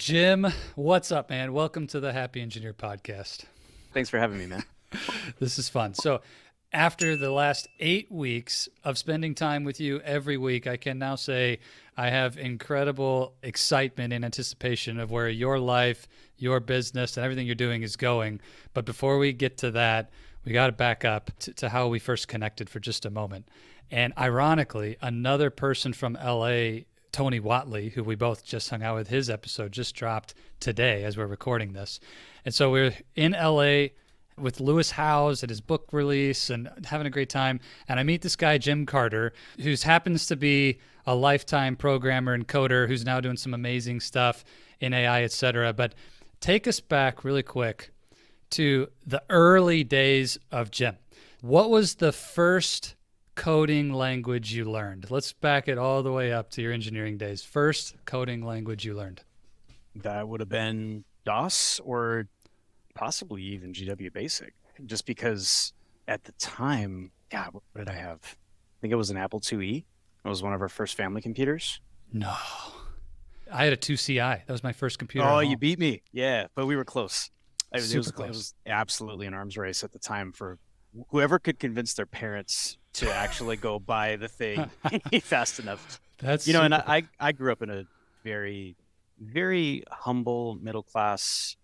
Jim, what's up, man? Welcome to the Happy Engineer podcast. Thanks for having me, man. This is fun. So, after the last 8 weeks of spending time with you every week, I can now say I have incredible excitement and anticipation of where your life, your business, and everything you're doing is going. But before we get to that, we got to back up to how we first connected for just a moment. And ironically, another person from LA, Tony Watley, who we both just hung out with, his episode just dropped today as we're recording this. And so we're in LA with Lewis Howes at his book release and having a great time. And I meet this guy, Jim Carter, who happens to be a lifetime programmer and coder who's now doing some amazing stuff in AI, et cetera. But take us back really quick to the early days of Jim. What was the first coding language you learned? Let's back it all the way up to your engineering days. First coding language you learned. That would have been DOS or possibly even GW Basic, just because at the time, God, what did I have? I think it was an Apple IIe. It was one of our first family computers. No. I had a 2CI. That was my first computer. Oh, you beat me. Yeah, but we were close. Super It close. was absolutely an arms race at the time for whoever could convince their parents to actually go buy the thing fast enough. That's And super I grew up in a very, very humble middle class.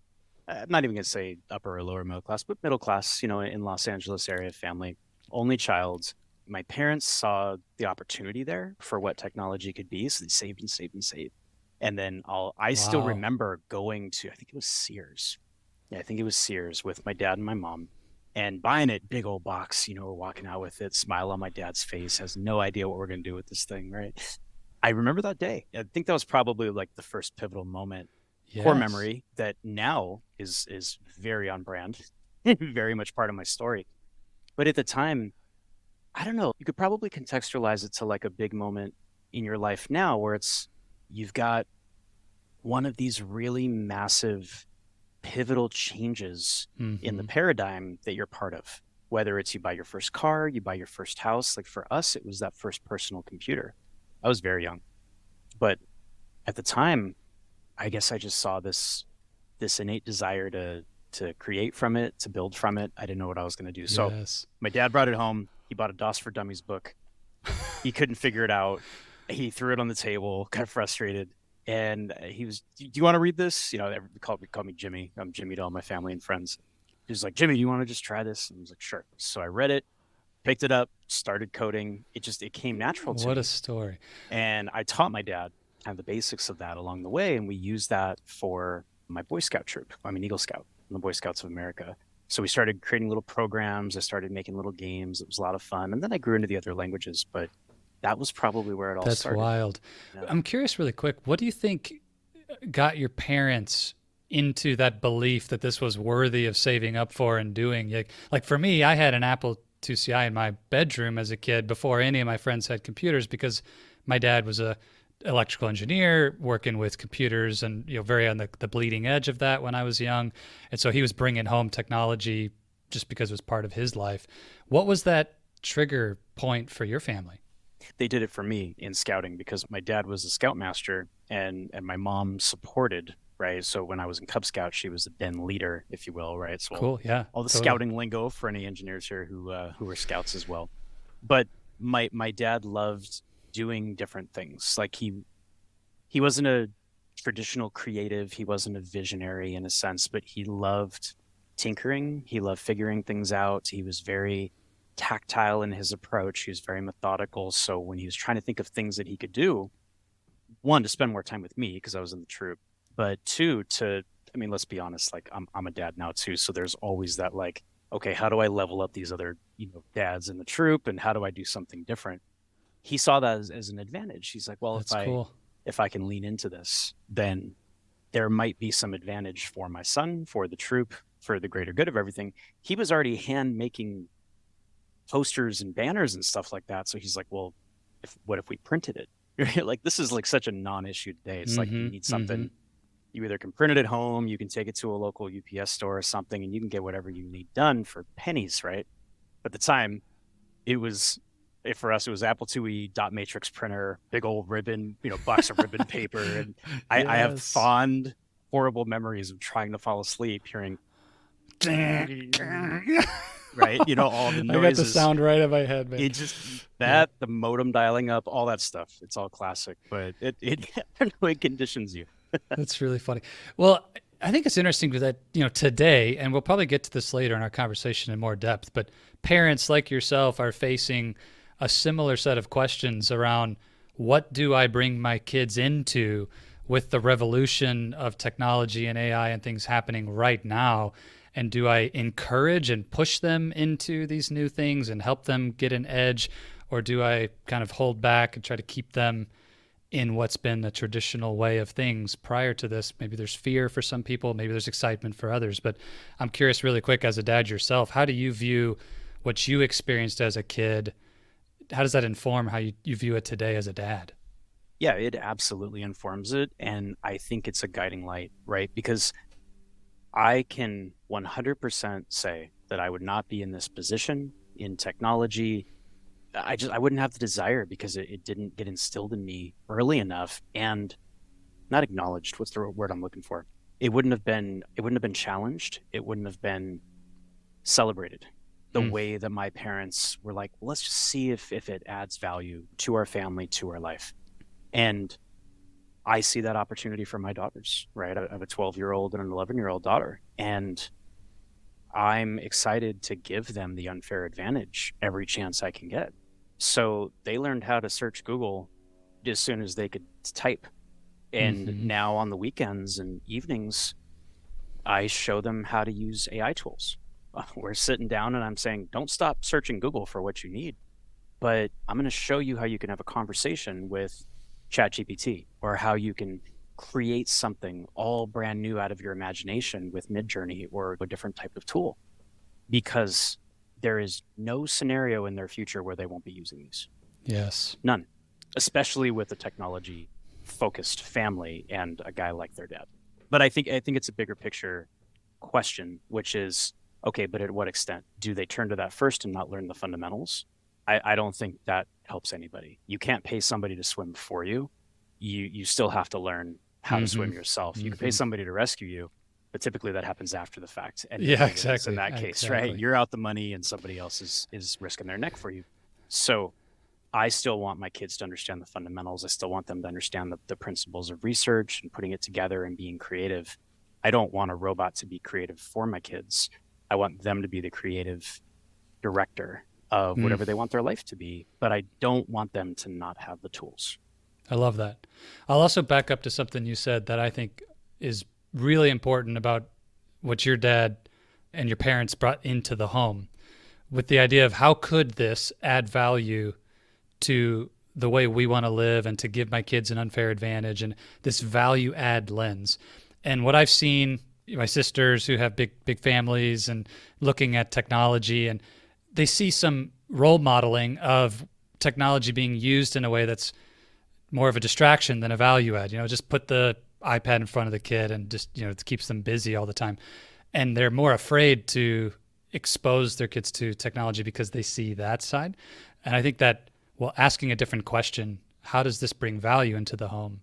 I'm not even going to say upper or lower middle class, but middle class, in Los Angeles area family, only child. My parents saw the opportunity there for what technology could be. So they saved and saved and saved. And then I still Wow. remember going to, I think it was Sears. Yeah, I think it was Sears with my dad and my mom and buying it, big old box, we're walking out with it, smile on my dad's face, has no idea what we're going to do with this thing, right? I remember that day. I think that was probably like the first pivotal moment, core Yes. memory that now is very on brand, very much part of my story. But at the time, I don't know, you could probably contextualize it to like a big moment in your life now where you've got one of these really massive pivotal changes in the Mm-hmm. paradigm that you're part of. Whether it's you buy your first car, you buy your first house. Like for us, it was that first personal computer. I was very young, but at the time, I guess I just saw this innate desire to create from it, to build from it. I didn't know what I was going to do. So Yes. my dad brought it home. He bought a DOS for Dummies book. He couldn't figure it out. He threw it on the table, got frustrated. And he was, do you want to read this? They call me Jimmy. I'm Jimmy to all my family and friends. He was like, Jimmy, do you want to just try this? And I was like, sure. So I read it, picked it up, started coding. It came natural to What a me. story. And I taught my dad kind of the basics of that along the way. And we used that for my Boy Scout troop. I'm an Eagle Scout in the Boy Scouts of America. So we started creating little programs. I started making little games. It was a lot of fun. And then I grew into the other languages, but that was probably where it all That's started. wild. Yeah. I'm curious really quick, what do you think got your parents into that belief that this was worthy of saving up for and doing? Like for me, I had an Apple 2CI in my bedroom as a kid before any of my friends had computers because my dad was a electrical engineer working with computers and very on the bleeding edge of that when I was young. And so he was bringing home technology just because it was part of his life. What was that trigger point for your family? They did it for me in scouting because my dad was a scoutmaster and my mom supported, right? So when I was in Cub Scouts, she was a den leader, if you will, right? So Cool. Yeah, all the totally. scouting lingo for any engineers here who were scouts as well. But my dad loved doing different things. Like he wasn't a traditional creative, he wasn't a visionary in a sense, but he loved tinkering, he loved figuring things out. He was very tactile in his approach. He was very methodical. So when he was trying to think of things that he could do, one, to spend more time with me because I was in the troop, but two, I mean, let's be honest, like I'm a dad now too. So there's always that like, okay, how do I level up these other, dads in the troop and how do I do something different? He saw that as an advantage. He's like, well, That's cool. if I can lean into this, then there might be some advantage for my son, for the troop, for the greater good of everything. He was already hand making posters and banners and stuff like that. So he's like, well, what if we printed it? Like this is like such a non-issue today. It's like you Mm-hmm. need Mm-hmm. something. You either can print it at home, you can take it to a local UPS store or something, and you can get whatever you need done for pennies, right? At the time, it was for us, it was Apple IIe dot matrix printer, big old ribbon, box of ribbon paper, and I have Yes. fond horrible memories of trying to fall asleep, hearing, I right? You know, all the got the noises. sound right in my head, man. It just Yeah. that the modem dialing up, all that stuff. It's all classic, but it I don't know, it conditions you. That's really funny. Well, I think it's interesting that, today, and we'll probably get to this later in our conversation in more depth, but parents like yourself are facing a similar set of questions around what do I bring my kids into with the revolution of technology and AI and things happening right now? And do I encourage and push them into these new things and help them get an edge? Or do I kind of hold back and try to keep them in what's been the traditional way of things prior to this? Maybe there's fear for some people, maybe there's excitement for others. But I'm curious, really quick, as a dad yourself, how do you view what you experienced as a kid? How does that inform how you view it today as a dad? Yeah, it absolutely informs it. And I think it's a guiding light, right? Because I can 100% say that I would not be in this position in technology. I wouldn't have the desire because it didn't get instilled in me early enough and not acknowledged. What's the word I'm looking for? It wouldn't have been challenged. It wouldn't have been celebrated the Mm. way that my parents were like, well, let's just see if it adds value to our family, to our life. And I see that opportunity for my daughters, right? I have a 12-year-old and an 11-year-old daughter. And I'm excited to give them the unfair advantage every chance I can get. So they learned how to search Google as soon as they could type. And Mm-hmm. now on the weekends and evenings, I show them how to use AI tools. We're sitting down and I'm saying, don't stop searching Google for what you need, but I'm going to show you how you can have a conversation with ChatGPT, or how you can create something all brand new out of your imagination with Midjourney or a different type of tool, because there is no scenario in their future where they won't be using these. Yes. None, especially with a technology focused family and a guy like their dad. But I think it's a bigger picture question, which is, okay, but at what extent do they turn to that first and not learn the fundamentals? I don't think that helps anybody. You can't pay somebody to swim for you. You still have to learn how to Mm-hmm. swim yourself. You can pay Mm-hmm. somebody to rescue you, but typically that happens after the fact. And Yeah, nobody wins in exactly. that case, right? Exactly. You're out the money and somebody else is risking their neck for you. So I still want my kids to understand the fundamentals. I still want them to understand the principles of research and putting it together and being creative. I don't want a robot to be creative for my kids. I want them to be the creative director of Mm. whatever they want their life to be, but I don't want them to not have the tools. I love that. I'll also back up to something you said that I think is really important about what your dad and your parents brought into the home, with the idea of how could this add value to the way we want to live and to give my kids an unfair advantage, and this value add lens. And what I've seen, my sisters who have big families and looking at technology, and they see some role modeling of technology being used in a way that's more of a distraction than a value add. Just put the iPad in front of the kid and just, it keeps them busy all the time. And they're more afraid to expose their kids to technology because they see that side. And I think that, well, asking a different question, how does this bring value into the home?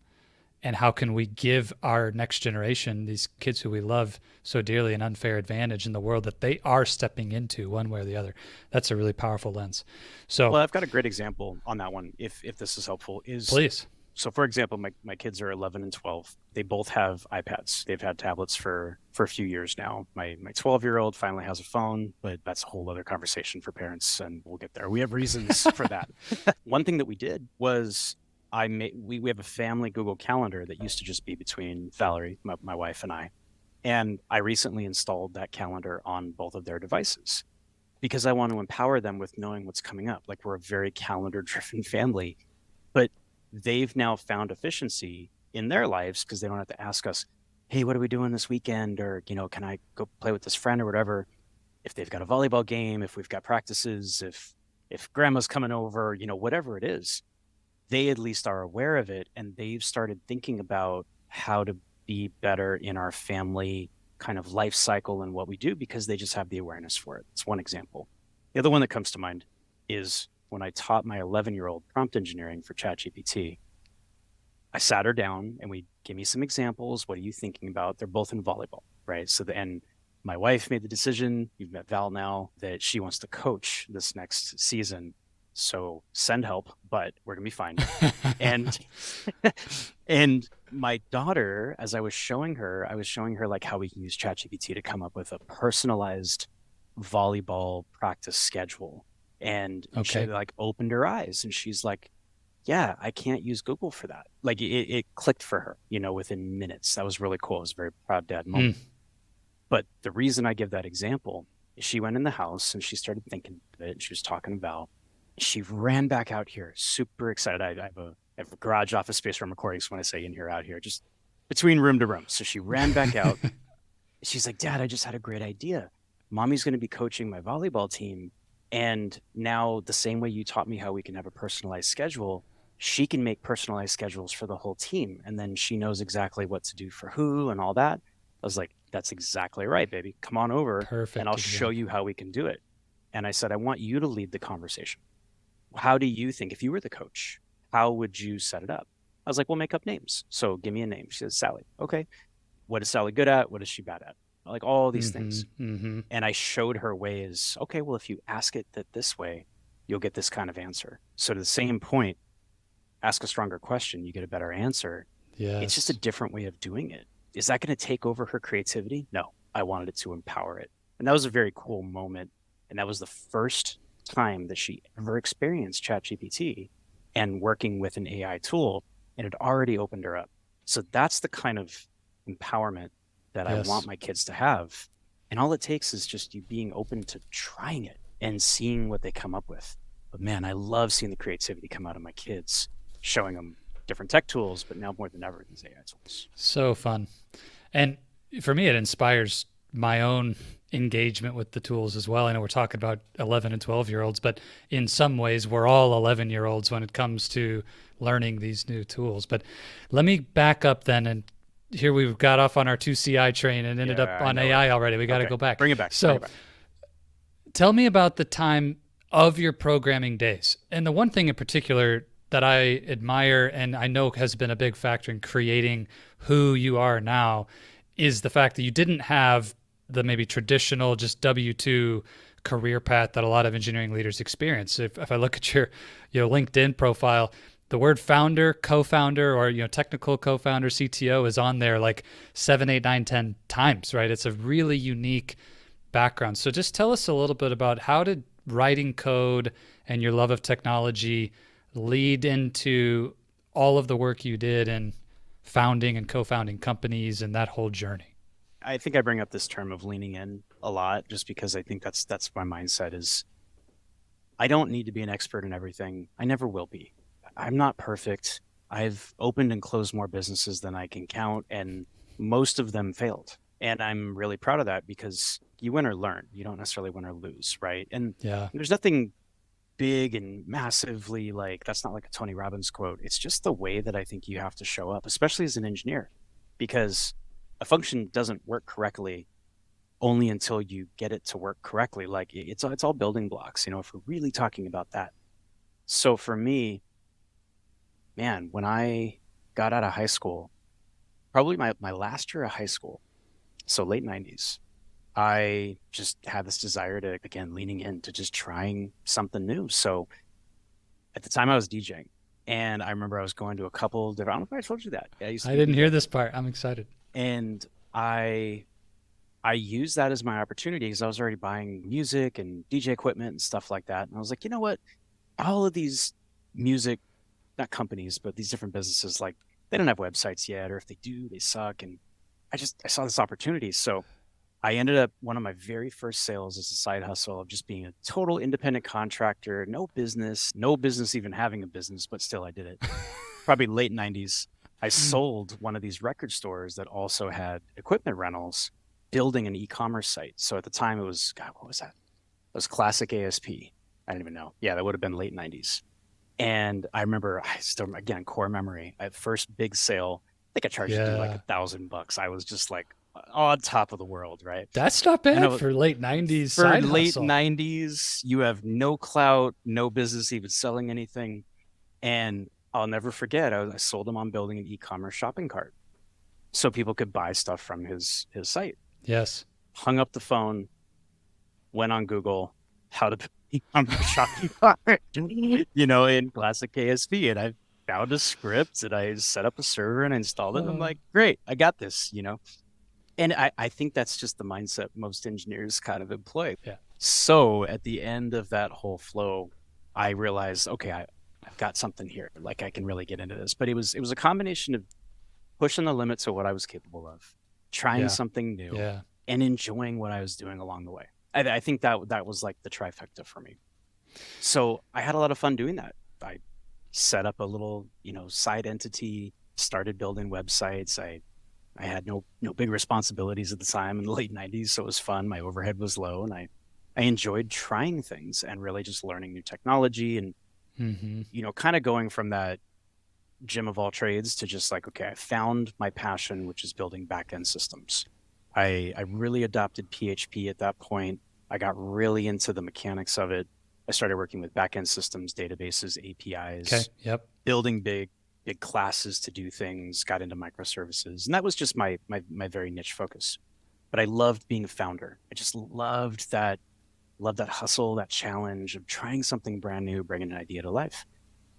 And how can we give our next generation, these kids who we love so dearly, an unfair advantage in the world that they are stepping into one way or the other? That's a really powerful lens. So Well, I've got a great example on that one, if this is helpful. please. So for example, my kids are 11 and 12. They both have iPads. They've had tablets for a few years now. My 12-year-old finally has a phone, but that's a whole other conversation for parents, and we'll get there. We have reasons for that. One thing that we did was we have a family Google Calendar that used to just be between Valerie, my wife, and I. And I recently installed that calendar on both of their devices because I want to empower them with knowing what's coming up. Like, we're a very calendar driven family, but they've now found efficiency in their lives because they don't have to ask us, hey, what are we doing this weekend? Or, can I go play with this friend or whatever? If they've got a volleyball game, if we've got practices, if grandma's coming over, whatever it is, they at least are aware of it, and they've started thinking about how to be better in our family kind of life cycle and what we do because they just have the awareness for it. It's one example. The other one that comes to mind is when I taught my 11-year-old prompt engineering for ChatGPT. I sat her down and we give me some examples. What are you thinking about? They're both in volleyball, right? So and my wife made the decision, you've met Val now, that she wants to coach this next season. So send help, but we're gonna be fine. And and my daughter, as I was showing her like how we can use ChatGPT to come up with a personalized volleyball practice schedule. And she Okay. like opened her eyes and she's like, yeah, I can't use Google for that. Like it clicked for her, within minutes. That was really cool. It was a very proud dad Mm. moment. But the reason I give that example is she went in the house and she started thinking of it. And she was talking to Val. She ran back out here, super excited. I have a garage office space where I'm recording. So when I say in here, out here, just between room to room. So she ran back out. She's like, Dad, I just had a great idea. Mommy's going to be coaching my volleyball team. And now, the same way you taught me how we can have a personalized schedule, she can make personalized schedules for the whole team. And then she knows exactly what to do for who and all that. I was like, that's exactly right, baby. Come on over and Perfect I'll show example. you how we can do it. And I said, I want you to lead the conversation. How do you think, if you were the coach, how would you set it up? I was like, we'll make up names. So give me a name. She says, Sally. Okay. What is Sally good at? What is she bad at? Like all these Mm-hmm. things. Mm-hmm. And I showed her ways. Okay, well, if you ask it this way, you'll get this kind of answer. So to the same point, ask a stronger question, you get a better answer. It's just a Yes. different way of doing it. Is that going to take over her creativity? No, I wanted it to empower it. And that was a very cool moment. And that was the first time that she ever experienced ChatGPT and working with an AI tool. And it already opened her up. So that's the kind of empowerment that I want Yes. my kids to have. And all it takes is just you being open to trying it and seeing what they come up with. But man, I love seeing the creativity come out of my kids, showing them different tech tools, but now more than ever, these AI tools. So fun. And for me, it inspires my own engagement with the tools as well. I know we're talking about 11 and 12-year-olds, but in some ways, we're all 11-year-olds when it comes to learning these new tools. But let me back up then. And here we've got off on our 2CI train and ended up Yeah, I on know, right? AI already. We got to Okay, go back. bring it back. Bring So it back. tell me about the time of your programming days. And the one thing in particular that I admire and I know has been a big factor in creating who you are now is the fact that you didn't have the maybe traditional just W-2 career path that a lot of engineering leaders experience. If I look at your LinkedIn profile, the word founder, co-founder, or technical co-founder, CTO is on there like 7, 8, 9, 10 times, right? It's a really unique background. So just tell us a little bit about how did writing code and your love of technology lead into all of the work you did in founding and co-founding companies and that whole journey. I think I bring up this term of leaning in a lot just because I think that's my mindset is I don't need to be an expert in everything. I never will be. I'm not perfect. I've opened and closed more businesses than I can count, and most of them failed. And I'm really proud of that because you win or learn. You don't necessarily win or lose, right? And Yeah. there's nothing big and massively like that's not like a Tony Robbins quote. It's just the way that I think you have to show up, especially as an engineer, because a function doesn't work correctly only until you get it to work correctly. Like it's all building blocks, if we're really talking about that. So for me, man, when I got out of high school, probably my last year of high school, so late 90s, I just had this desire to, again, leaning into just trying something new. So at the time I was DJing and I remember I was going to a couple different, I don't know if I told you that. I used to I be a didn't hear DJ this part. I'm excited. and I used that as my opportunity because I was already buying music and DJ equipment and stuff like that. And I was like, you know what? All of these music, not companies, but these different businesses, like they don't have websites yet, or if they do, they suck. And I saw this opportunity. So I ended up one of my very first sales as a side hustle of just being a total independent contractor, no business even having a business, but still I did it. Probably late 90s. I sold one of these record stores that also had equipment rentals, building an e-commerce site. So at the time it was, God, what was that? It was Classic ASP. I don't even know. Yeah, that would have been late 90s. And I remember, I still, again, core memory, at first big sale, I think I charged the dude like Yeah. $1,000. I was just like on top of the world, right? That's not And I bad was, for late 90s for side late hustle. 90s, you have no clout, no business even selling anything. And I'll never forget, I sold them on building an e-commerce shopping cart. so people could buy stuff from his site. Yes. Hung up the phone, went on Google, how to become a shopping cart, in classic KSP. And I found a script and I set up a server and I installed it. And I'm Oh, like, great, I got this. And I think that's just the mindset most engineers kind of employ. yeah. So at the end of that whole flow, I realized, okay, I've got something here. Like I can really get into this. But it was a combination of pushing the limits of what I was capable of, trying Yeah. something new, Yeah. and enjoying what I was doing along the way. I think that was like the trifecta for me. So I had a lot of fun doing that. I set up a little, side entity, started building websites. I had no big responsibilities at the time in the late 90s, so it was fun. My overhead was low, and I enjoyed trying things and really just learning new technology and Mm-hmm. kind of going from that Jim of all trades to just like, okay, I found my passion, which is building back-end systems. I really adopted PHP at that point. I got really into the mechanics of it. I started working with back-end systems, databases, Okay. APIs, Yep. building big classes to do things, got into microservices. And that was just my very niche focus. But I loved being a founder. I just loved that hustle, that challenge of trying something brand new, bringing an idea to life.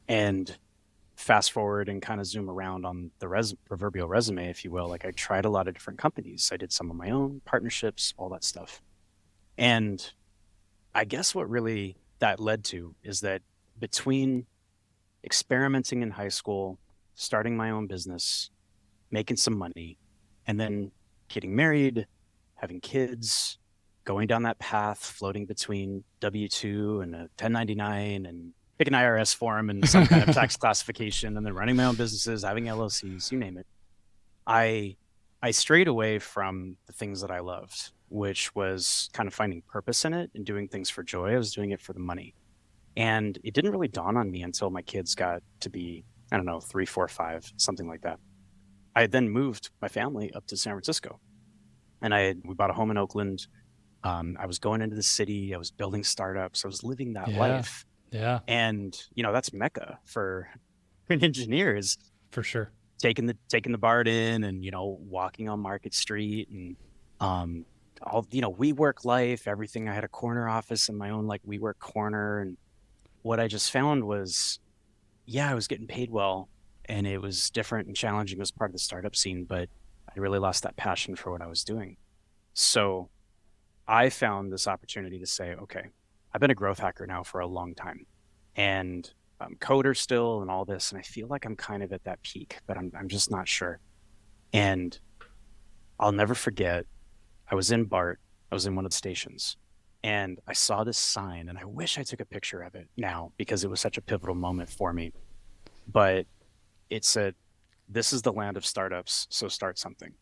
And fast forward and kind of zoom around on the proverbial resume, if you will. Like I tried a lot of different companies. I did some of my own partnerships, all that stuff. And I guess what really that led to is that between experimenting in high school, starting my own business, making some money, and then getting married, having kids, going down that path, floating between W-2 and a 1099 and pick an IRS form and some kind of tax classification, and then running my own businesses, having LLCs, you name it. I I strayed away from the things that I loved, which was kind of finding purpose in it and doing things for joy. I was doing it for the money. And it didn't really dawn on me until my kids got to be, I don't know, 3, 4, 5, something like that. I then moved my family up to San Francisco, and we bought a home in Oakland. I was going into the city. I was building startups. I was living that Yeah. life. Yeah. And that's Mecca for an engineer, is For sure. taking the BART in and walking on Market Street and all WeWork life, everything. I had a corner office in my own like WeWork corner, and what I just found was, yeah, I was getting paid well, and it was different and challenging. It was part of the startup scene, but I really lost that passion for what I was doing. So I found this opportunity to say, okay, I've been a growth hacker now for a long time, and I'm coder still and all this, and I feel like I'm kind of at that peak, but I'm just not sure. And I'll never forget, I was in BART, I was in one of the stations, and I saw this sign, and I wish I took a picture of it now because it was such a pivotal moment for me. But it said, "This is the land of startups, so start something."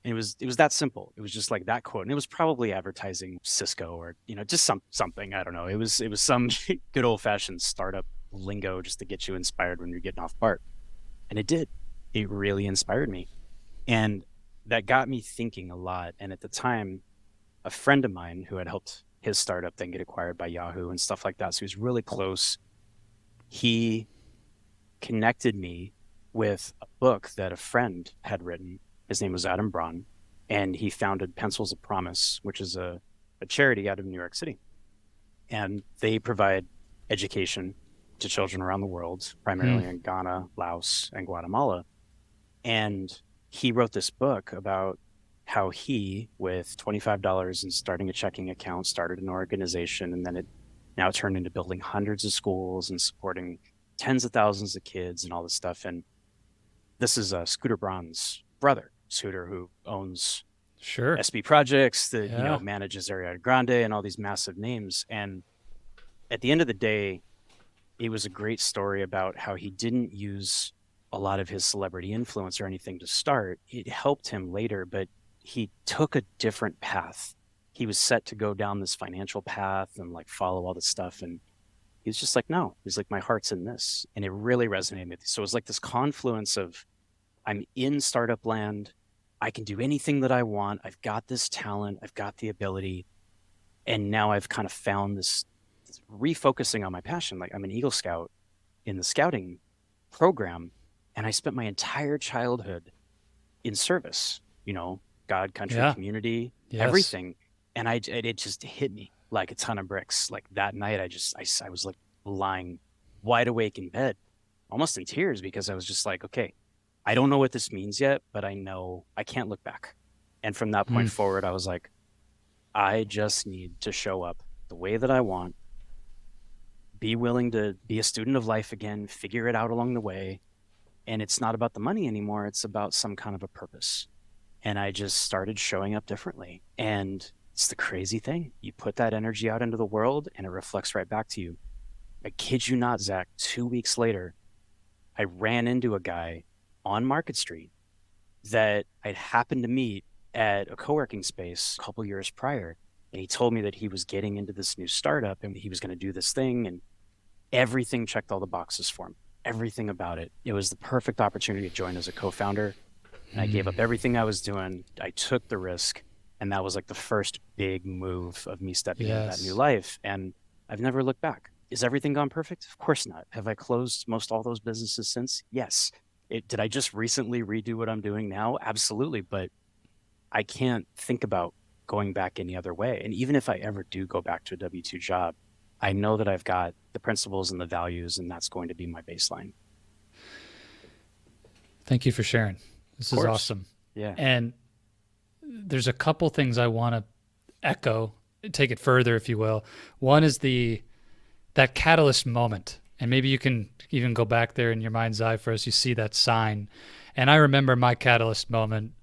And it was that simple. It was just like that quote, and it was probably advertising Cisco or just something. I don't know. It was some good old fashioned startup lingo just to get you inspired when you're getting off BART, and it did. It really inspired me, and that got me thinking a lot. And at the time, a friend of mine who had helped his startup then get acquired by Yahoo and stuff like that, so he was really close. He connected me with a book that a friend had written. His name was Adam Braun, and he founded Pencils of Promise, which is a charity out of New York City. And they provide education to children around the world, Hmm. primarily in Ghana, Laos, and Guatemala. And he wrote this book about how he, with $25 and starting a checking account, started an organization, and then it now turned into building hundreds of schools and supporting tens of thousands of kids and all this stuff. And this is Scooter Braun's brother, Scooter, who owns Sure. SB Projects, that Yeah. manages Ariana Grande and all these massive names. And at the end of the day, it was a great story about how he didn't use a lot of his celebrity influence or anything to start. It helped him later, but he took a different path. He was set to go down this financial path and like follow all this stuff. And he was just like, no, he's like, my heart's in this. And it really resonated with me. So it was like this confluence of, I'm in startup land. I can do anything that I want. I've got this talent. I've got the ability. And now I've kind of found this refocusing on my passion. Like I'm an Eagle Scout in the scouting program. And I spent my entire childhood in service, God, country, Yeah. community, Yes. everything. And it just hit me like a ton of bricks. Like that night, I was like lying wide awake in bed, almost in tears because I was just like, okay, I don't know what this means yet, but I know I can't look back. And from that point Mm. forward, I was like, I just need to show up the way that I want, be willing to be a student of life again, figure it out along the way. And it's not about the money anymore. It's about some kind of a purpose. And I just started showing up differently. And it's the crazy thing. You put that energy out into the world and it reflects right back to you. I kid you not, Zach, 2 weeks later, I ran into a guy on Market Street that I'd happened to meet at a co-working space a couple years prior. And he told me that he was getting into this new startup and he was going to do this thing. And everything checked all the boxes for him. Everything about it. It was the perfect opportunity to join as a co-founder. And I gave up everything I was doing. I took the risk. And that was like the first big move of me stepping into that new Yes. life. And I've never looked back. Is everything gone perfect? Of course not. Have I closed most all those businesses since? Yes. Did I just recently redo what I'm doing now? Absolutely. But I can't think about going back any other way. And even if I ever do go back to a W-2 job, I know that I've got the principles and the values, and that's going to be my baseline. Thank you for sharing. Of This is course. awesome. Yeah. And there's a couple things I want to echo, take it further, if you will. One is that catalyst moment. And maybe you can even go back there in your mind's eye for us. You see that sign. And I remember my catalyst moment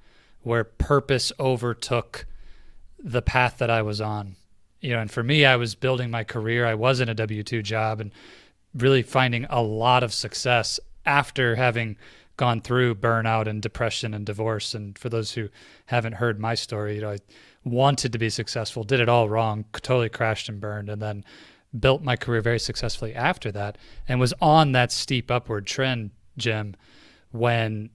where purpose overtook the path that I was on. And for me, I was building my career. I was in a W-2 job and really finding a lot of success after having gone through burnout and depression and divorce. And for those who haven't heard my story, I wanted to be successful, did it all wrong, totally crashed and burned, and then built my career very successfully after that and was on that steep upward trend, Jim, when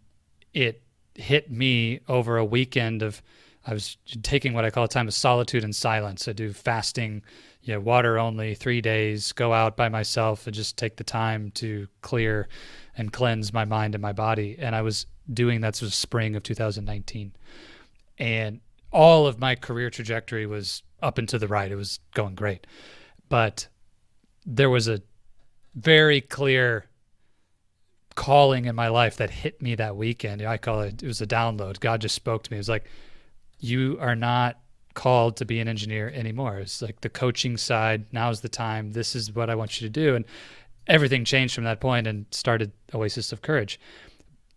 it hit me over a weekend of I was taking what I call a time of solitude and silence. I do fasting, water only, 3 days, go out by myself and just take the time to clear and cleanse my mind and my body. And I was doing that sort of spring of 2019. And all of my career trajectory was up and to the right. It was going great. But there was a very clear calling in my life that hit me that weekend. I call it was a download. God just spoke to me. It was like, you are not called to be an engineer anymore. It's like the coaching side. Now's the time. This is what I want you to do. And everything changed from that point and started Oasis of Courage.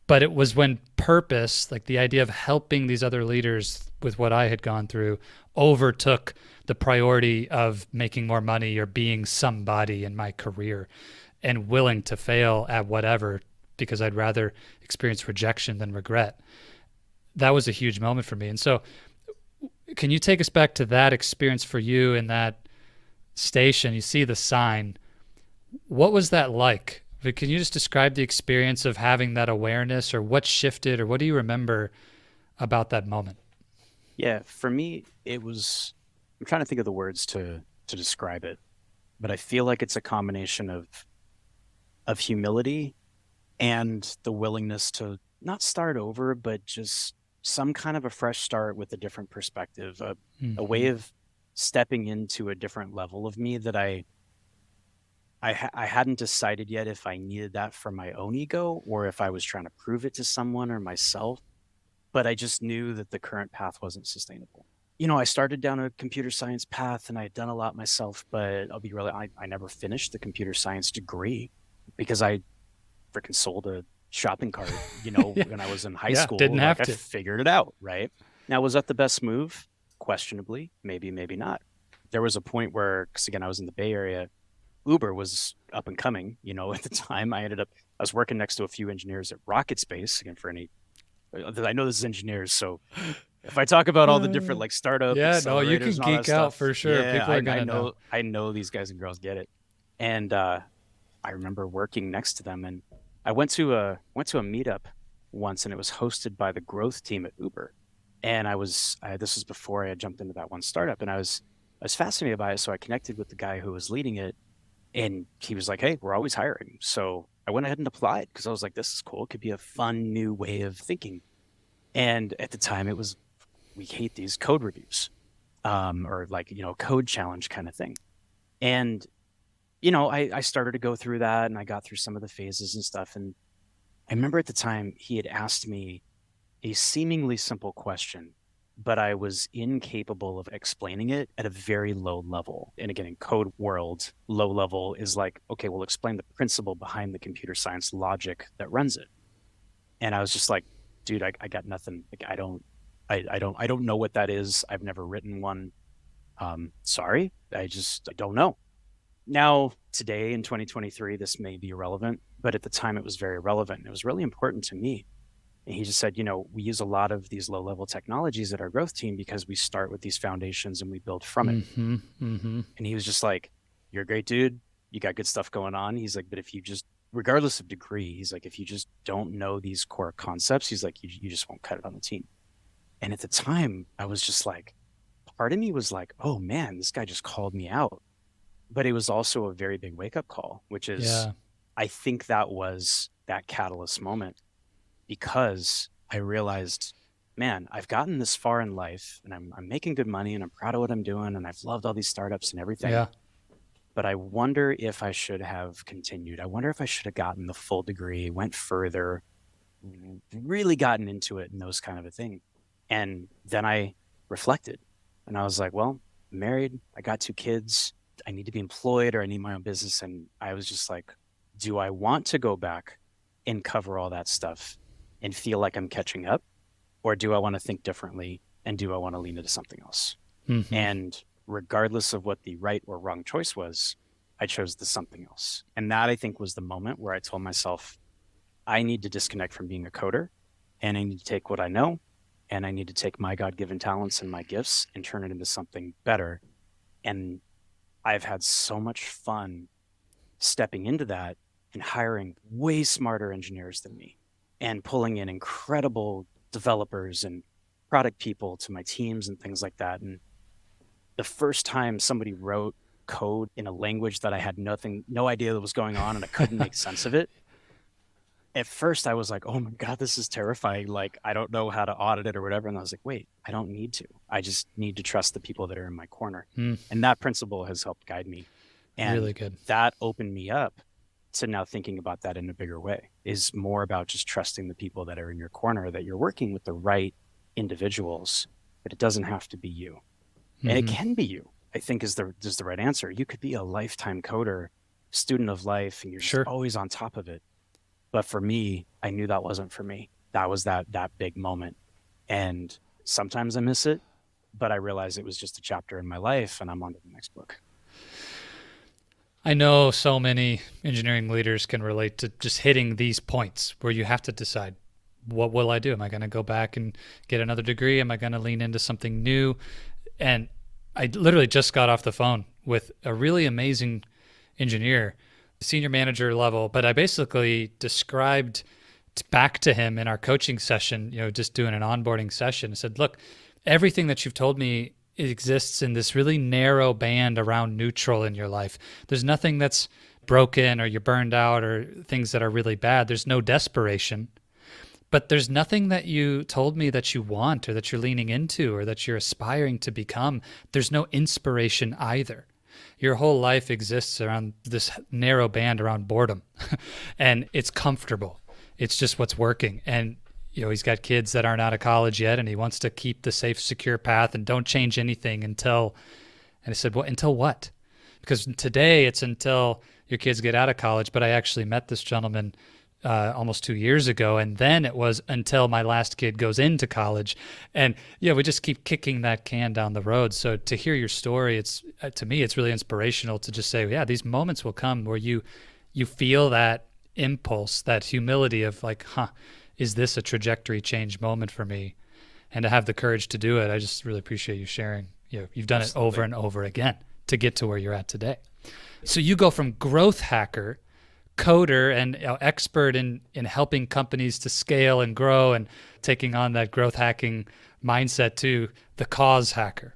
But it was when purpose, like the idea of helping these other leaders with what I had gone through, overtook the priority of making more money or being somebody in my career and willing to fail at whatever because I'd rather experience rejection than regret. That was a huge moment for me. And so can you take us back to that experience for you in that station? You see the sign. What was that like? Can you just describe the experience of having that awareness or what shifted or what do you remember about that moment? Yeah. For me, I'm trying to think of the words to describe it, but I feel like it's a combination of humility and the willingness to not start over, but just some kind of a fresh start with a different perspective, a way Mm-hmm. of stepping into a different level of me that I hadn't decided yet if I needed that for my own ego or if I was trying to prove it to someone or myself. But I just knew that the current path wasn't sustainable. I started down a computer science path and I had done a lot myself, but I'll be real, I never finished the computer science degree because I freaking sold a shopping cart, Yeah. when I was in high Yeah. school. Didn't Like have I to. figured it out, right? Now, was that the best move? Questionably, maybe, maybe not. There was a point where, because again, I was in the Bay Area, Uber was up and coming, at the time. I was working next to a few engineers at Rocket Space, again, for any, I know this is engineers, so if I talk about all the different like startup Yeah. No, you accelerators can and all that geek out stuff, for sure. yeah, People are going to know. I know these guys and girls get it. And I remember working next to them, and I went to a meetup once, and it was hosted by the growth team at Uber. And this was before I had jumped into that one startup, and I was fascinated by it. So I connected with the guy who was leading it, and he was like, "Hey, we're always hiring." So I went ahead and applied because I was like, "This is cool. It could be a fun new way of thinking." And at the time it was, we hate these code reviews, or like, code challenge kind of thing. And, I started to go through that and I got through some of the phases and stuff. And I remember at the time he had asked me a seemingly simple question, but I was incapable of explaining it at a very low level. And again, in code world, low level is like, okay, well, explain the principle behind the computer science logic that runs it. And I was just like, dude, I got nothing. Like, I don't know what that is. I've never written one. Sorry, I don't know. Now, today in 2023, this may be irrelevant, but at the time it was very relevant. It was really important to me. And he just said, we use a lot of these low level technologies at our growth team because we start with these foundations and we build from it. And he was just like, you're a great dude. You got good stuff going on. He's like, but if you just, regardless of degree, he's like, if you just don't know these core concepts, he's like, you just won't cut it on the team. And at the time, I was just like, part of me was like, oh man, this guy just called me out. But it was also a very big wake up call, which is, Yeah. I think that was that catalyst moment, because I realized, man, I've gotten this far in life and I'm making good money and I'm proud of what I'm doing. And I've loved all these startups and everything. Yeah. But I wonder if I should have continued. I wonder if I should have gotten the full degree, went further, really gotten into it and those kind of a thing. And then I reflected and I was like, well, I'm married, I got 2 kids, I need to be employed or I need my own business. And I was just like, do I want to go back and cover all that stuff and feel like I'm catching up? Or do I want to think differently? And do I want to lean into something else? Mm-hmm. And regardless of what the right or wrong choice was, I chose the something else. And that, I think, was the moment where I told myself, I need to disconnect from being a coder and I need to take what I know and I need to take my God-given talents and my gifts and turn it into something better. And I've had so much fun stepping into that and hiring way smarter engineers than me and pulling in incredible developers and product people to my teams and things like that. And the first time somebody wrote code in a language that I had no idea that was going on and I couldn't make sense of it, at first I was like, oh my God, this is terrifying. Like, I don't know how to audit it or whatever. And I was like, wait, I don't need to. I just need to trust the people that are in my corner. And that principle has helped guide me. And Really good. That opened me up to now thinking about that in a bigger way, is more about just trusting the people that are in your corner, that you're working with the right individuals, but it doesn't have to be you. And it can be you, I think is the right answer. You could be a lifetime coder, student of life, and you're just always on top of it. But for me, I knew that wasn't for me. That was that big moment. And sometimes I miss it, but I realized it was just a chapter in my life and I'm on to the next book. I know so many engineering leaders can relate to just hitting these points where you have to decide, what will I do? Am I going to go back and get another degree? Am I going to lean into something new? And I literally just got off the phone with a really amazing engineer, senior manager level, but I basically described back to him in our coaching session, just doing an onboarding session. I said, look, everything that you've told me exists in this really narrow band around neutral in your life. There's nothing that's broken or you're burned out or things that are really bad. There's no desperation, but there's nothing that you told me that you want or that you're leaning into or that you're aspiring to become. There's no inspiration either. Your whole life exists around this narrow band around boredom and it's comfortable. It's just what's working. And he's got kids that aren't out of college yet and he wants to keep the safe, secure path and don't change anything until, and I said, well, until what? Because today it's until your kids get out of college. But I actually met this gentleman almost 2 years ago. And then it was until my last kid goes into college. And we just keep kicking that can down the road. So to hear your story, it's to me, it's really inspirational to just say, yeah, these moments will come where you feel that impulse, that humility of like, is this a trajectory change moment for me? And to have the courage to do it, I just really appreciate you sharing. You've done Absolutely. It over and over again to get to where you're at today. So you go from growth hacker, coder, and expert in helping companies to scale and grow and taking on that growth hacking mindset to the cause hacker,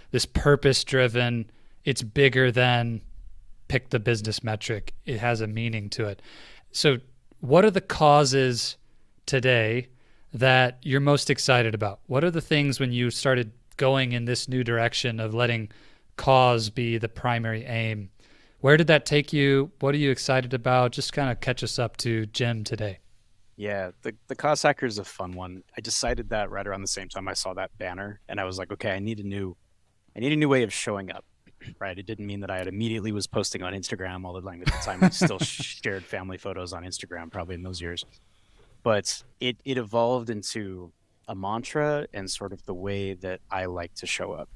this purpose-driven, it's bigger than pick the business metric. It has a meaning to it. So what are the causes today that you're most excited about? What are the things when you started going in this new direction of letting cause be the primary aim? Where did that take you? What are you excited about? Just kind of catch us up to Jim today. Yeah, the cause hacker is a fun one. I decided that right around the same time I saw that banner, and I was like, okay, I need a new way of showing up. Right? It didn't mean that I had immediately was posting on Instagram all the time. At the time, we still shared family photos on Instagram, probably in those years. But it evolved into a mantra and sort of the way that I like to show up.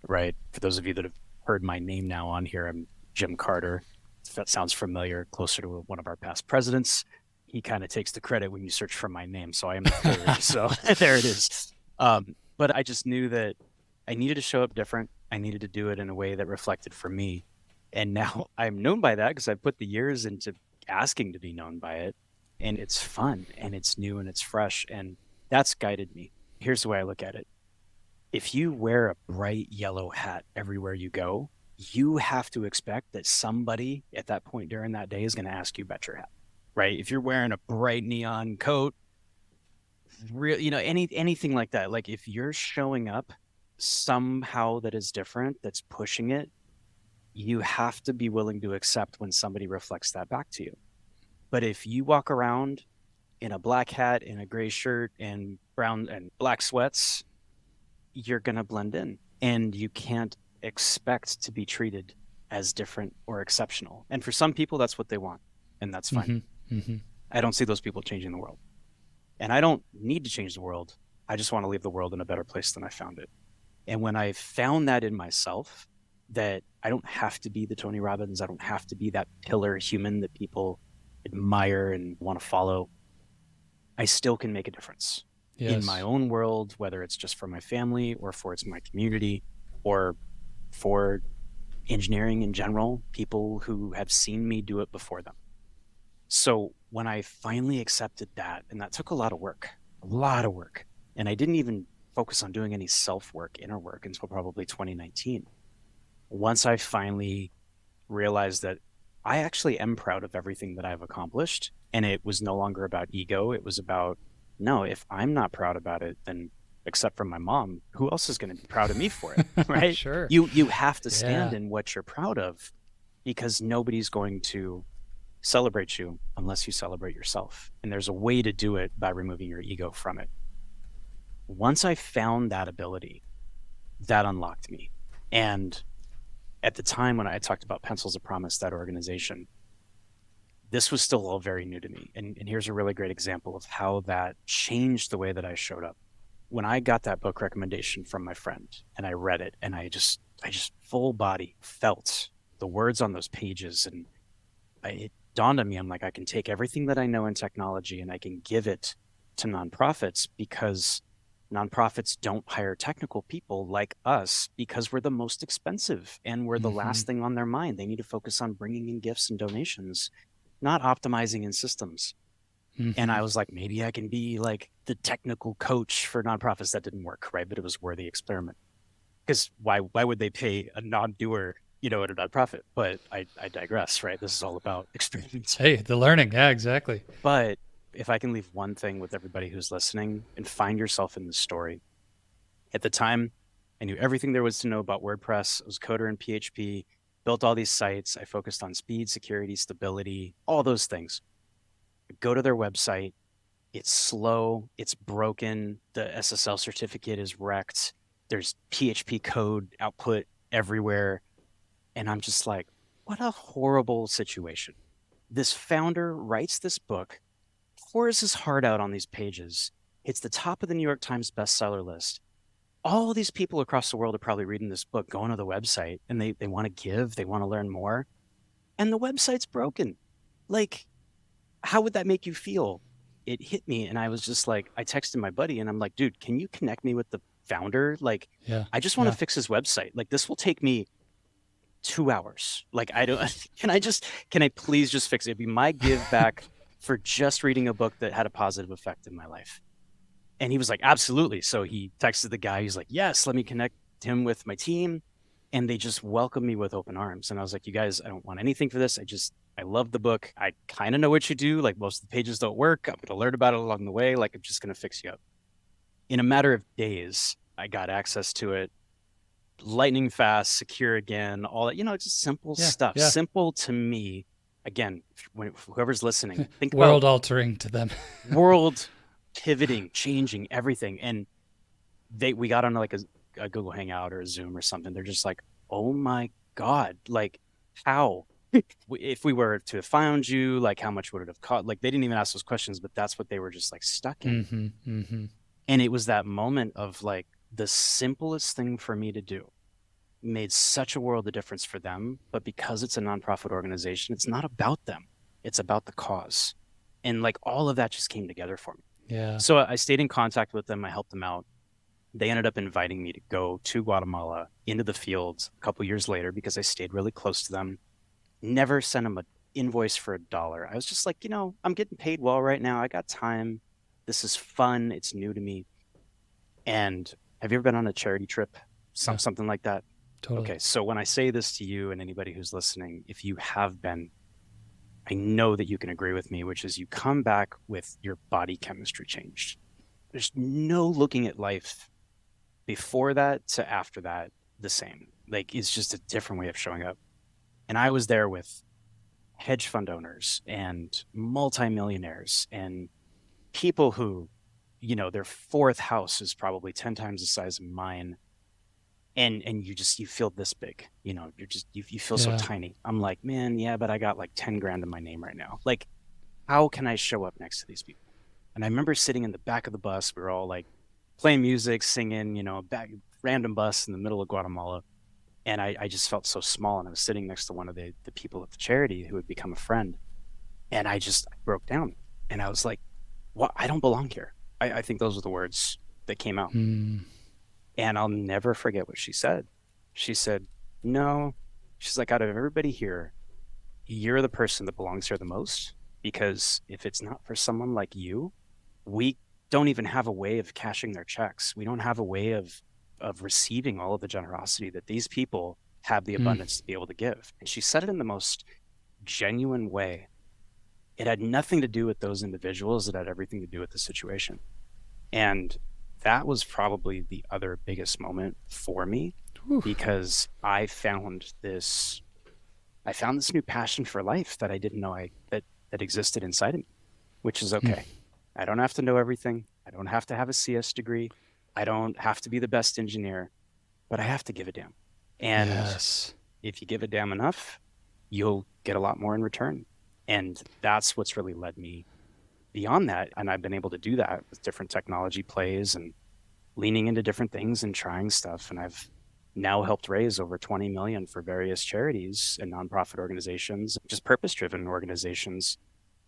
Right? For those of you that have heard my name now on here, I'm Jim Carter. If that sounds familiar, closer to one of our past presidents. He kind of takes the credit when you search for my name. So I am the third. So there it is. But I just knew that I needed to show up different. I needed to do it in a way that reflected for me. And now I'm known by that because I put the years into asking to be known by it. And it's fun and it's new and it's fresh. And that's guided me. Here's the way I look at it. If you wear a bright yellow hat everywhere you go, you have to expect that somebody at that point during that day is going to ask you about your hat, right? If you're wearing a bright neon coat, anything like that, like if you're showing up somehow that is different, that's pushing it, you have to be willing to accept when somebody reflects that back to you. But if you walk around in a black hat, in a gray shirt, and brown and black sweats, you're going to blend in and you can't expect to be treated as different or exceptional. And for some people, that's what they want. And that's fine. Mm-hmm. Mm-hmm. I don't see those people changing the world. And I don't need to change the world. I just want to leave the world in a better place than I found it. And when I found that in myself, that I don't have to be the Tony Robbins, I don't have to be that pillar human that people admire and want to follow, I still can make a difference in my own world, whether it's just for my family or for it's my community or for engineering in general, people who have seen me do it before them. So when I finally accepted that, and that took a lot of work, and I didn't even focus on doing any self-work, inner work until probably 2019. Once I finally realized that I actually am proud of everything that I've accomplished, and it was no longer about ego, it was about, no, if I'm not proud about it, then except for my mom, who else is going to be proud of me for it, right? Sure. You have to stand in what you're proud of because nobody's going to celebrate you unless you celebrate yourself. And there's a way to do it by removing your ego from it. Once I found that ability, that unlocked me. And at the time when I talked about Pencils of Promise, that organization, this was still all very new to me. And here's a really great example of how that changed the way that I showed up. When I got that book recommendation from my friend and I read it and I just full body felt the words on those pages, and it dawned on me, I'm like, I can take everything that I know in technology and I can give it to nonprofits because nonprofits don't hire technical people like us because we're the most expensive and we're the last thing on their mind. They need to focus on bringing in gifts and donations, not optimizing in systems. And I was like, maybe I can be like the technical coach for nonprofits. That didn't work, right? But it was worthy experiment. Because why would they pay a non-doer, at a nonprofit? But I digress, right? This is all about experience. Hey, the learning. Yeah, exactly. But if I can leave one thing with everybody who's listening and find yourself in the story. At the time, I knew everything there was to know about WordPress. I was a coder in PHP, built all these sites. I focused on speed, security, stability, all those things. Go to their website. It's slow. It's broken. The SSL certificate is wrecked. There's PHP code output everywhere. And I'm just like, what a horrible situation. This founder writes this book, pours his heart out on these pages. It's the top of the New York Times bestseller list. All these people across the world are probably reading this book, going to the website, and they want to give, they want to learn more. And the website's broken. Like, how would that make you feel? It hit me, and I was just like, I texted my buddy, and I'm like, dude, can you connect me with the founder? Like, I just want to fix his website. Like, this will take me 2 hours. Like, can I please just fix it? It'd be my give back for just reading a book that had a positive effect in my life. And he was like, absolutely. So he texted the guy. He's like, yes, let me connect him with my team. and they just welcomed me with open arms. And I was like, you guys, I don't want anything for this. I love the book. I kind of know what you do. Like, most of the pages don't work. I'm going to learn about it along the way. Like, I'm just going to fix you up. In a matter of days, I got access to it, lightning fast, secure again, all that, just simple Yeah, stuff. yeah. Simple to me. Again, whoever's listening, think World about altering to them. world pivoting, changing everything. And we got on like a Google Hangout or a Zoom or something. They're just like, oh my God, like, how? If we were to have found you, like, how much would it have cost? Like, they didn't even ask those questions, but that's what they were just like stuck in. And it was that moment of like, the simplest thing for me to do made such a world of difference for them. But because it's a nonprofit organization, it's not about them. It's about the cause. And like, all of that just came together for me. Yeah. So I stayed in contact with them. I helped them out. They ended up inviting me to go to Guatemala into the fields a couple years later because I stayed really close to them. Never sent them an invoice for $1. I was just like, I'm getting paid well right now. I got time. This is fun. It's new to me. And have you ever been on a charity trip? Yeah. Something like that? Totally. Okay. So when I say this to you and anybody who's listening, if you have been, I know that you can agree with me, which is you come back with your body chemistry changed. There's no looking at life before that to after that the same. Like, it's just a different way of showing up. And I was there with hedge fund owners and multimillionaires and people who, their fourth house is probably 10 times the size of mine. And you feel this big, you feel so tiny. I'm like, man, yeah, but I got like 10 grand in my name right now. Like, how can I show up next to these people? And I remember sitting in the back of the bus. We were all like playing music, singing, back random bus in the middle of Guatemala. And I just felt so small. And I was sitting next to one of the people at the charity who had become a friend. And I broke down. And I was like, what? I don't belong here. I think those were the words that came out. And I'll never forget what she said. She said, no. She's like, out of everybody here, you're the person that belongs here the most. Because if it's not for someone like you, we don't even have a way of cashing their checks. We don't have a way of receiving all of the generosity that these people have the abundance to be able to give. And she said it in the most genuine way. It had nothing to do with those individuals. It had everything to do with the situation. And that was probably the other biggest moment for me. Oof. Because I found this new passion for life that I didn't know that existed inside of me, which is okay. I don't have to know everything. I don't have to have a CS degree. I don't have to be the best engineer, but I have to give a damn. And if you give a damn enough, you'll get a lot more in return. And that's what's really led me beyond that. And I've been able to do that with different technology plays and leaning into different things and trying stuff. And I've now helped raise over 20 million for various charities and nonprofit organizations, just purpose-driven organizations,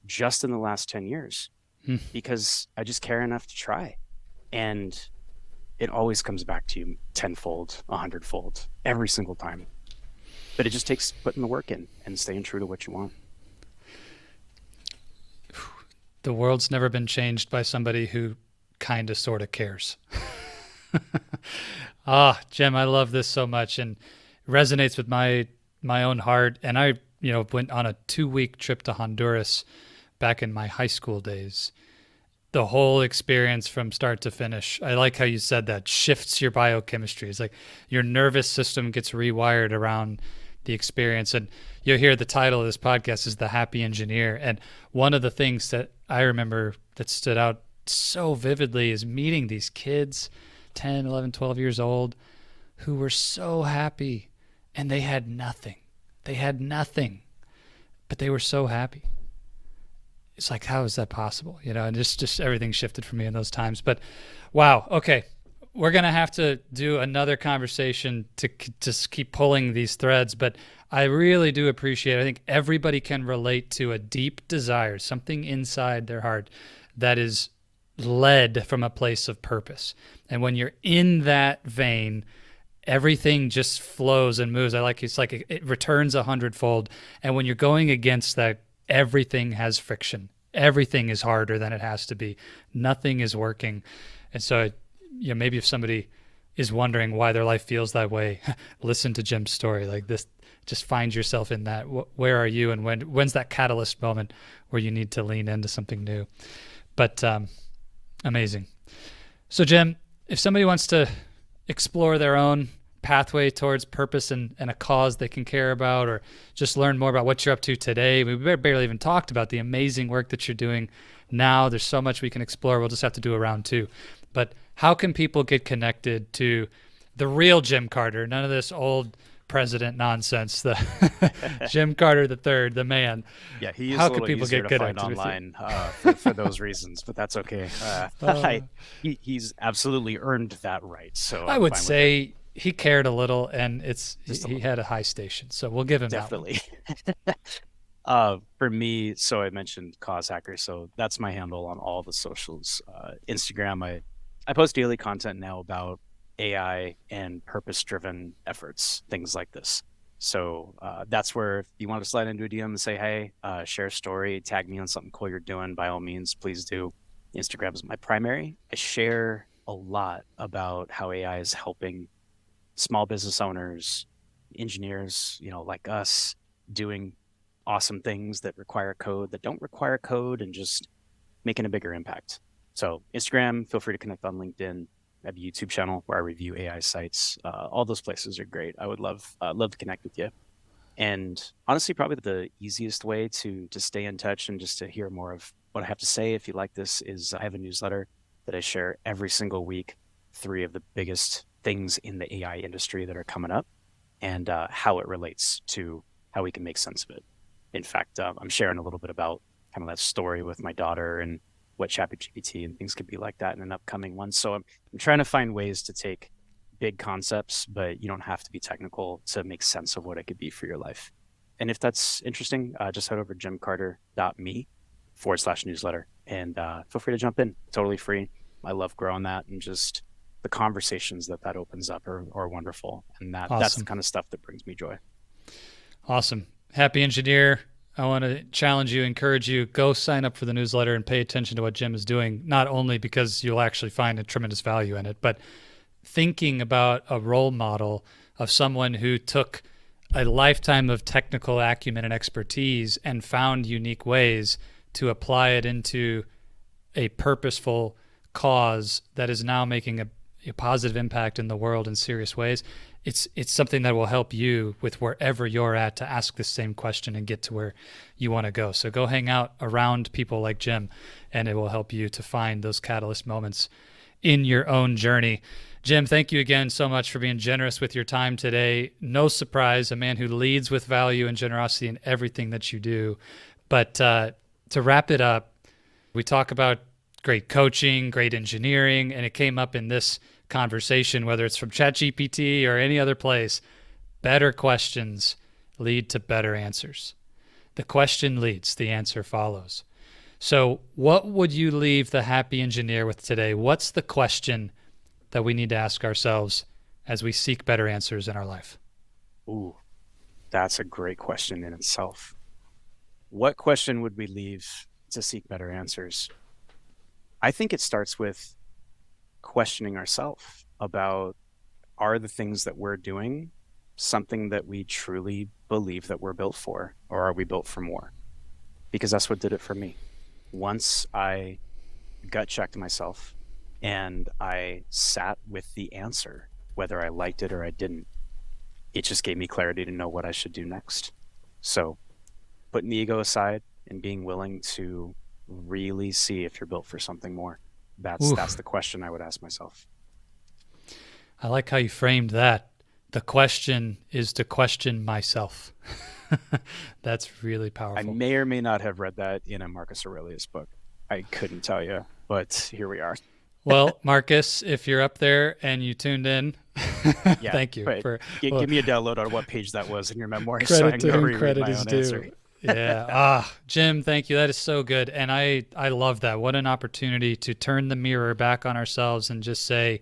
just in the last 10 years, because I just care enough to try. And it always comes back to you tenfold, 100-fold, every single time. But it just takes putting the work in and staying true to what you want. The world's never been changed by somebody who kind of sort of cares. Jim, I love this so much and resonates with my own heart. And I, went on a 2-week trip to Honduras back in my high school days. The whole experience from start to finish. I like how you said that shifts your biochemistry. It's like your nervous system gets rewired around the experience. And you'll hear the title of this podcast is The Happy Engineer. And one of the things that I remember that stood out so vividly is meeting these kids, 10, 11, 12 years old, who were so happy and they had nothing. They had nothing, but they were so happy. It's like, how is that possible? And just everything shifted for me in those times. But wow. Okay. We're going to have to do another conversation to just keep pulling these threads, but I really do appreciate it. I think everybody can relate to a deep desire, something inside their heart that is led from a place of purpose. And when you're in that vein, everything just flows and moves. It's like it returns 100-fold. And when you're going against that, everything has friction. Everything is harder than it has to be. Nothing is working. And so, maybe if somebody is wondering why their life feels that way, listen to Jim's story. Like this, just find yourself in that. Where are you, and when's that catalyst moment where you need to lean into something new? But amazing. So Jim, if somebody wants to explore their own pathway towards purpose and a cause they can care about, or just learn more about what you're up to today, we barely even talked about the amazing work that you're doing now. There's so much we can explore. We'll just have to do a round two. But how can people get connected to the real Jim Carter? None of this old president nonsense. The Jim Carter the third, the man. Yeah, he is How a can little people easier get to find connected with you? online for those reasons, but that's okay. He's absolutely earned that right. So I I'm would fine with it. say he cared a little, and Just a he little. had a high station, so we'll give him that one. Definitely. For me, so I mentioned Cause Hacker, so that's my handle on all the socials. Instagram, I post daily content now about AI and purpose-driven efforts, things like this. So that's where if you want to slide into a DM and say, hey, share a story, tag me on something cool you're doing, by all means, please do. Instagram is my primary. I share a lot about how AI is helping small business owners, engineers, like us, doing awesome things that require code, that don't require code, and just making a bigger impact. So Instagram, feel free to connect on LinkedIn. I have a YouTube channel where I review AI sites. All those places are great. I would love to connect with you. And honestly, probably the easiest way to stay in touch and just to hear more of what I have to say, if you like this, is I have a newsletter that I share every single week, 3 of the biggest things in the AI industry that are coming up, and how it relates to how we can make sense of it. In fact, I'm sharing a little bit about kind of that story with my daughter and what GPT and things could be like that in an upcoming one. So I'm trying to find ways to take big concepts, but you don't have to be technical to make sense of what it could be for your life. And if that's interesting, just head over to jimcarter.me/newsletter and feel free to jump in. Totally free. I love growing that, and just the conversations that opens up are wonderful. And that's the Awesome. kind of stuff that brings me joy. Awesome. Happy engineer. I want to challenge you, encourage you, go sign up for the newsletter and pay attention to what Jim is doing, not only because you'll actually find a tremendous value in it, but thinking about a role model of someone who took a lifetime of technical acumen and expertise and found unique ways to apply it into a purposeful cause that is now making a positive impact in the world in serious ways. It's something that will help you with wherever you're at to ask the same question and get to where you want to go. So go hang out around people like Jim, and it will help you to find those catalyst moments in your own journey. Jim, thank you again so much for being generous with your time today. No surprise, a man who leads with value and generosity in everything that you do. But to wrap it up, we talk about great coaching, great engineering, and it came up in this conversation, whether it's from ChatGPT or any other place. Better questions lead to better answers. The question leads, the answer follows. So what would you leave the happy engineer with today? What's the question that we need to ask ourselves as we seek better answers in our life? Ooh, that's a great question in itself. What question would we leave to seek better answers? I think it starts with questioning ourselves about, are the things that we're doing something that we truly believe that we're built for, or are we built for more? Because that's what did it for me. Once I gut checked myself and I sat with the answer, whether I liked it or I didn't, it just gave me clarity to know what I should do next. So putting the ego aside and being willing to really see if you're built for something more. That's the question I would ask myself. I like how you framed that. The question is to question myself. That's really powerful. I may or may not have read that in a Marcus Aurelius book. I couldn't tell you, but here we are. Well, Marcus, if you're up there and you tuned in, Yeah, thank you. Give me a download on what page that was in your memoir, Credit so I can to go whom reread credit my is own due. answer. Yeah. Jim, thank you. That is so good. And I love that. What an opportunity to turn the mirror back on ourselves and just say,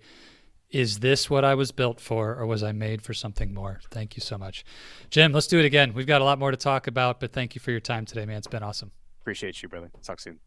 is this what I was built for, or was I made for something more? Thank you so much. Jim, let's do it again. We've got a lot more to talk about, but thank you for your time today, man. It's been awesome. Appreciate you, brother. Talk soon.